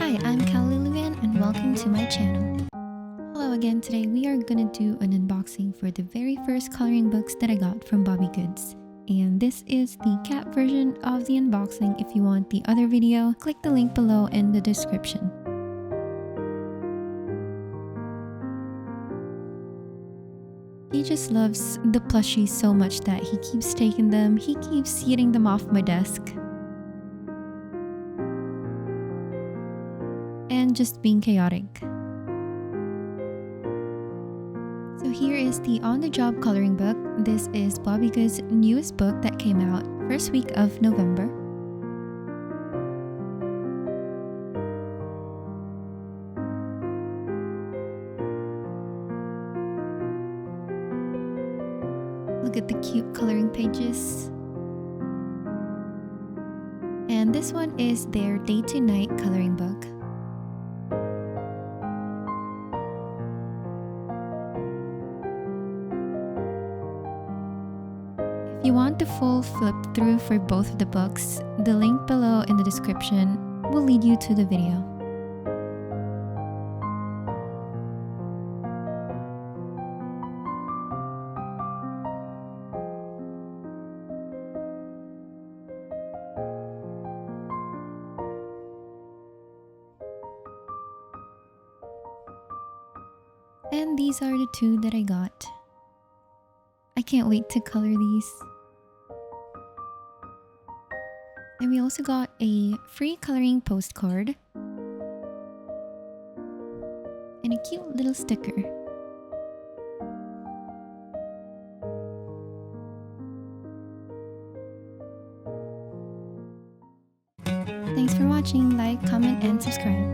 Hi, I'm Lillian and welcome to my channel. Hello again, today we are gonna do an unboxing for the very first coloring books that I got from Bobbie Goods. And this is the cat version of the unboxing. If you want the other video, click the link below in the description. He just loves the plushies so much that he keeps taking them, he keeps eating them off my desk. And just being chaotic. So here is the on-the-job coloring book. This is Bobbie Goods' newest book that came out first week of November. Look at the cute coloring pages. And this one is their day to night coloring book. If you want the full flip through for both of the books, the link below in the description will lead you to the video. And these are the two that I got. I can't wait to color these. And we also got a free coloring postcard and a cute little sticker. Thanks for watching. Like, comment, and subscribe.